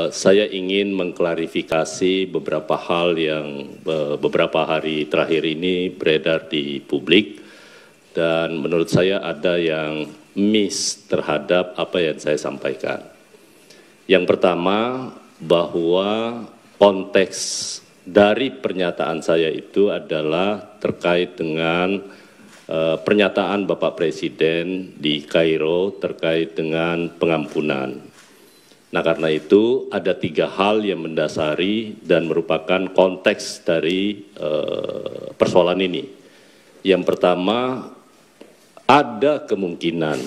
Saya ingin mengklarifikasi beberapa hal yang beberapa hari terakhir ini beredar di publik, dan menurut saya ada yang miss terhadap apa yang saya sampaikan. Yang pertama, bahwa konteks dari pernyataan saya itu adalah terkait dengan pernyataan Bapak Presiden di Kairo terkait dengan pengampunan. Nah, karena itu ada 3 hal yang mendasari dan merupakan konteks dari persoalan ini. Yang pertama, ada kemungkinan,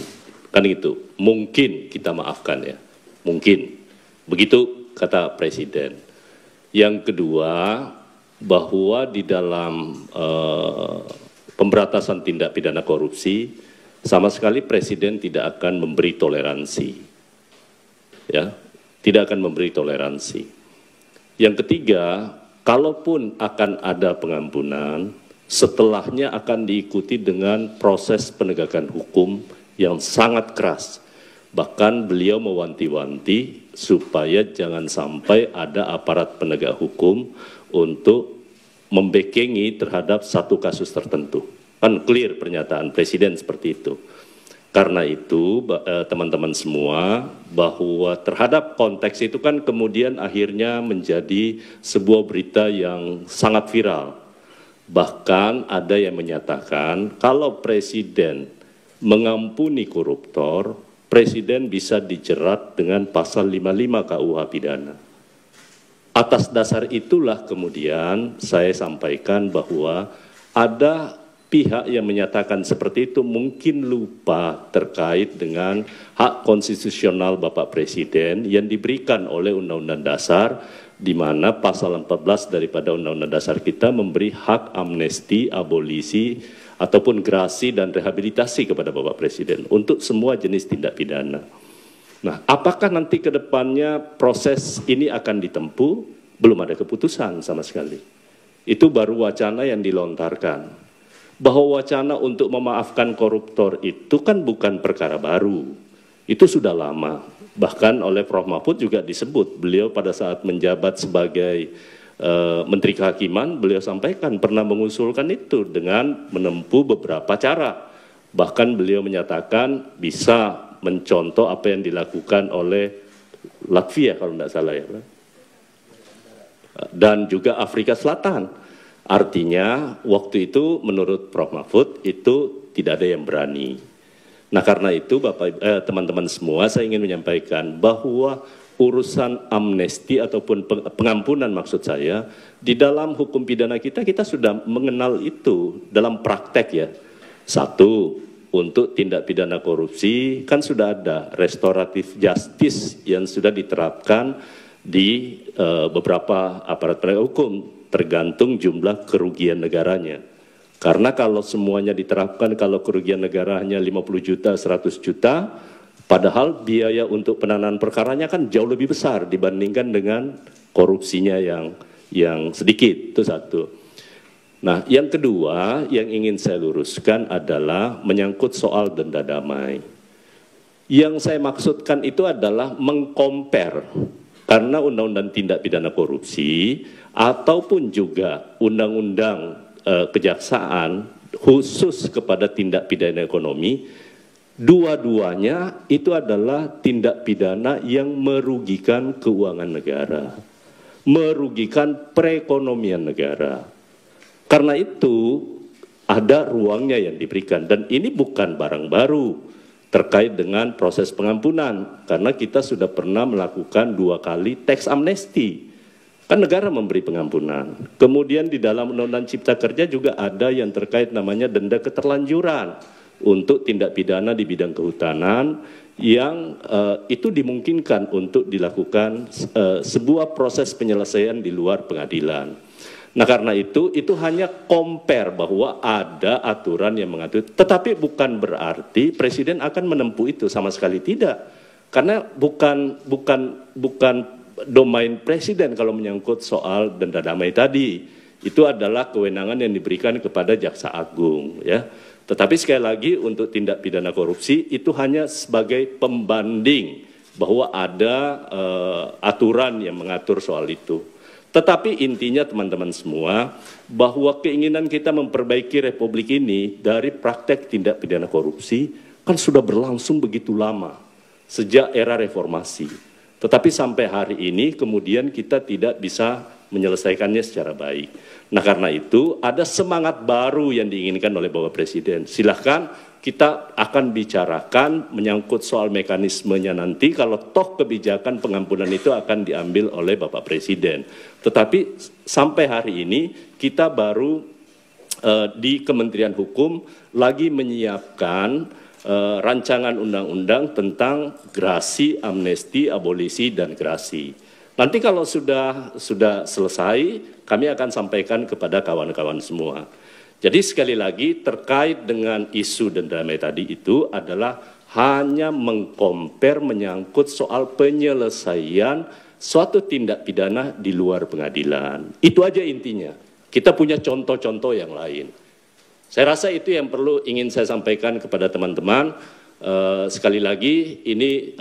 kan itu, mungkin kita maafkan ya, mungkin. Begitu kata Presiden. Yang kedua, bahwa di dalam pemberantasan tindak pidana korupsi, sama sekali Presiden tidak akan memberi toleransi. Ya, tidak akan memberi toleransi. Yang ketiga, kalaupun akan ada pengampunan, setelahnya akan diikuti dengan proses penegakan hukum yang sangat keras. Bahkan beliau mewanti-wanti supaya jangan sampai ada aparat penegak hukum untuk membekengi terhadap satu kasus tertentu. Kan clear pernyataan Presiden seperti itu. Karena itu teman-teman semua, bahwa terhadap konteks itu kan kemudian akhirnya menjadi sebuah berita yang sangat viral. Bahkan ada yang menyatakan kalau Presiden mengampuni koruptor, Presiden bisa dijerat dengan pasal 55 KUH pidana. Atas dasar itulah kemudian saya sampaikan bahwa ada pihak yang menyatakan seperti itu mungkin lupa terkait dengan hak konstitusional Bapak Presiden yang diberikan oleh Undang-Undang Dasar, di mana pasal 14 daripada Undang-Undang Dasar kita memberi hak amnesti, abolisi, ataupun grasi dan rehabilitasi kepada Bapak Presiden untuk semua jenis tindak pidana. Nah, apakah nanti ke depannya proses ini akan ditempuh? Belum ada keputusan sama sekali. Itu baru wacana yang dilontarkan. Bahwa wacana untuk memaafkan koruptor itu kan bukan perkara baru. Itu sudah lama. Bahkan oleh Prof. Mahfud juga disebut, beliau pada saat menjabat sebagai Menteri Kehakiman, beliau sampaikan pernah mengusulkan itu dengan menempuh beberapa cara. Bahkan beliau menyatakan bisa mencontoh apa yang dilakukan oleh Latvia kalau tidak salah ya. Dan juga Afrika Selatan. Artinya waktu itu menurut Prof. Mahfud itu tidak ada yang berani. Nah, karena itu teman-teman semua, saya ingin menyampaikan bahwa urusan amnesti ataupun pengampunan maksud saya, di dalam hukum pidana kita sudah mengenal itu dalam praktek ya. Satu, untuk tindak pidana korupsi kan sudah ada restoratif justice yang sudah diterapkan di beberapa aparat penegak hukum, tergantung jumlah kerugian negaranya. Karena kalau semuanya diterapkan, kalau kerugian negaranya 50 juta, 100 juta, padahal biaya untuk penanganan perkaranya kan jauh lebih besar dibandingkan dengan korupsinya yang sedikit, itu satu. Nah, yang kedua yang ingin saya luruskan adalah menyangkut soal denda damai. Yang saya maksudkan itu adalah mengcompare, karena undang-undang tindak pidana korupsi ataupun juga undang-undang kejaksaan khusus kepada tindak pidana ekonomi, dua-duanya itu adalah tindak pidana yang merugikan keuangan negara, merugikan perekonomian negara. Karena itu ada ruangnya yang diberikan, dan ini bukan barang baru terkait dengan proses pengampunan, karena kita sudah pernah melakukan 2 kali tax amnesty. Kan negara memberi pengampunan. Kemudian di dalam Undang-Undang Cipta Kerja juga ada yang terkait namanya denda keterlanjuran untuk tindak pidana di bidang kehutanan yang itu dimungkinkan untuk dilakukan sebuah proses penyelesaian di luar pengadilan. Nah, karena itu hanya compare bahwa ada aturan yang mengatur, tetapi bukan berarti Presiden akan menempuh itu, sama sekali tidak. Karena bukan domain Presiden kalau menyangkut soal denda damai tadi. Itu adalah kewenangan yang diberikan kepada Jaksa Agung ya. Tetapi sekali lagi untuk tindak pidana korupsi itu hanya sebagai pembanding bahwa ada aturan yang mengatur soal itu. Tetapi intinya teman-teman semua, bahwa keinginan kita memperbaiki Republik ini dari praktek tindak pidana korupsi kan sudah berlangsung begitu lama, sejak era reformasi. Tetapi sampai hari ini kemudian kita tidak bisa menyelesaikannya secara baik. Nah karena itu ada semangat baru yang diinginkan oleh Bapak Presiden. Silahkan kita akan bicarakan menyangkut soal mekanismenya nanti kalau toh kebijakan pengampunan itu akan diambil oleh Bapak Presiden. Tetapi sampai hari ini kita baru di Kementerian Hukum lagi menyiapkan rancangan undang-undang tentang grasi, amnesti, abolisi, dan grasi. Nanti kalau sudah selesai, kami akan sampaikan kepada kawan-kawan semua. Jadi sekali lagi terkait dengan isu denda damai tadi itu adalah hanya mengkompar menyangkut soal penyelesaian suatu tindak pidana di luar pengadilan. Itu aja intinya. Kita punya contoh-contoh yang lain. Saya rasa itu yang perlu ingin saya sampaikan kepada teman-teman. Sekali lagi ini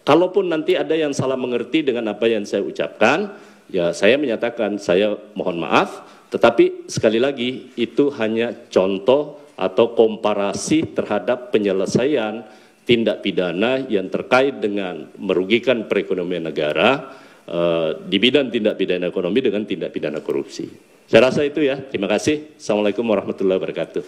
kalaupun nanti ada yang salah mengerti dengan apa yang saya ucapkan, ya saya menyatakan saya mohon maaf. Tetapi sekali lagi itu hanya contoh atau komparasi terhadap penyelesaian tindak pidana yang terkait dengan merugikan perekonomian negara di bidang tindak pidana ekonomi dengan tindak pidana korupsi. Saya rasa itu ya. Terima kasih. Assalamualaikum warahmatullahi wabarakatuh.